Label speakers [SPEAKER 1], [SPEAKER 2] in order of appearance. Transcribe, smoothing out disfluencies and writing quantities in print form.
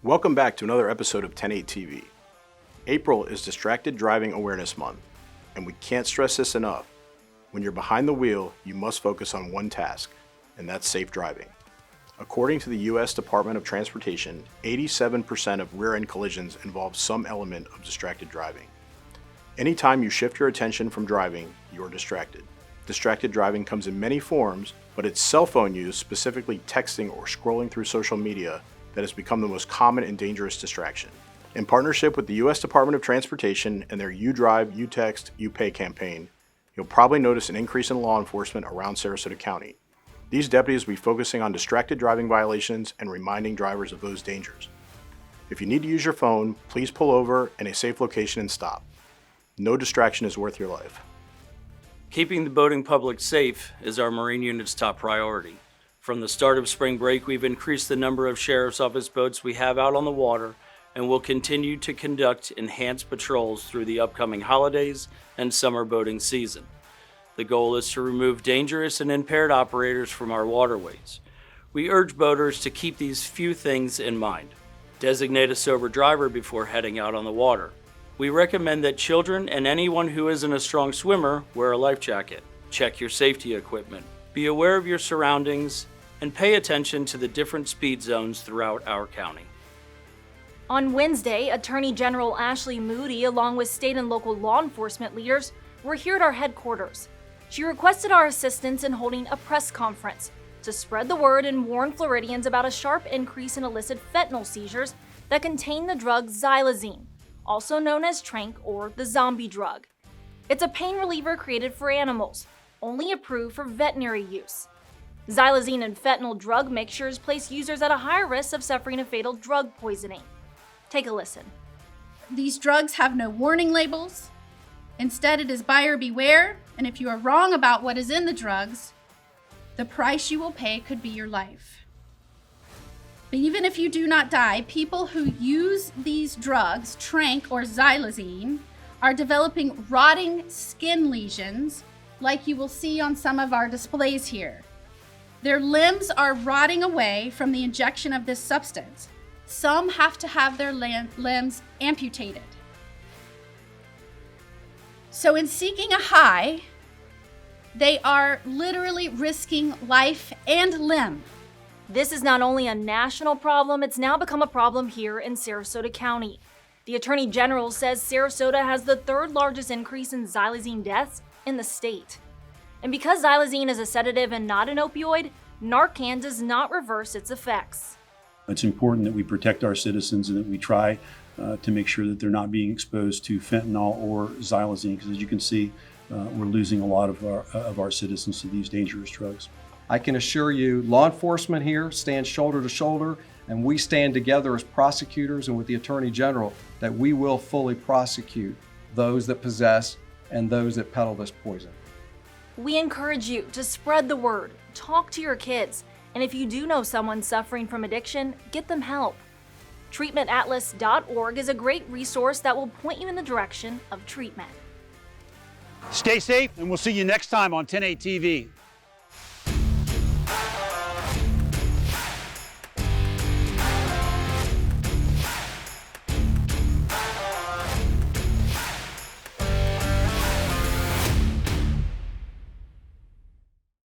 [SPEAKER 1] Welcome back to another episode of 10/8 TV. April is Distracted Driving Awareness Month, and we can't stress this enough. When you're behind the wheel, you must focus on one task, and that's safe driving. According to the U.S. Department of Transportation, 87% of rear-end collisions involve some element of distracted driving. Anytime you shift your attention from driving, you're distracted. Distracted driving comes in many forms, but it's cell phone use, specifically texting or scrolling through social media, that has become the most common and dangerous distraction. In partnership with the U.S. Department of Transportation and their You Drive, You Text, You Pay campaign, you'll probably notice an increase in law enforcement around Sarasota County. These deputies will be focusing on distracted driving violations and reminding drivers of those dangers. If you need to use your phone, please pull over in a safe location and stop. No distraction is worth your life.
[SPEAKER 2] Keeping the boating public safe is our Marine Unit's top priority. From the start of spring break, we've increased the number of Sheriff's Office boats we have out on the water and will continue to conduct enhanced patrols through the upcoming holidays and summer boating season. The goal is to remove dangerous and impaired operators from our waterways. We urge boaters to keep these few things in mind. Designate a sober driver before heading out on the water. We recommend that children and anyone who isn't a strong swimmer wear a life jacket. Check your safety equipment. Be aware of your surroundings and pay attention to the different speed zones throughout our county.
[SPEAKER 3] On Wednesday, Attorney General Ashley Moody, along with state and local law enforcement leaders, were here at our headquarters. She requested our assistance in holding a press conference to spread the word and warn Floridians about a sharp increase in illicit fentanyl seizures that contain the drug xylazine, also known as tranq or the zombie drug. It's a pain reliever created for animals, only approved for veterinary use. Xylazine and fentanyl drug mixtures place users at a higher risk of suffering a fatal drug poisoning. Take a listen.
[SPEAKER 4] These drugs have no warning labels. Instead, it is buyer beware, and if you are wrong about what is in the drugs, the price you will pay could be your life. But even if you do not die, people who use these drugs, tranq or xylazine, are developing rotting skin lesions like you will see on some of our displays here. Their limbs are rotting away from the injection of this substance. Some have to have their limbs amputated. So in seeking a high, they are literally risking life and limb.
[SPEAKER 3] This is not only a national problem, it's now become a problem here in Sarasota County. The Attorney General says Sarasota has the third largest increase in xylazine deaths in the state. And because xylazine is a sedative and not an opioid, Narcan does not reverse its effects.
[SPEAKER 5] It's important that we protect our citizens and that we try to make sure that they're not being exposed to fentanyl or xylazine, because as you can see, we're losing a lot of our citizens to these dangerous drugs.
[SPEAKER 6] I can assure you, law enforcement here stands shoulder to shoulder, and we stand together as prosecutors and with the Attorney General that we will fully prosecute those that possess and those that peddle this poison.
[SPEAKER 3] We encourage you to spread the word, talk to your kids, and if you do know someone suffering from addiction, get them help. Treatmentatlas.org is a great resource that will point you in the direction of treatment.
[SPEAKER 7] Stay safe, and we'll see you next time on 10/8 TV.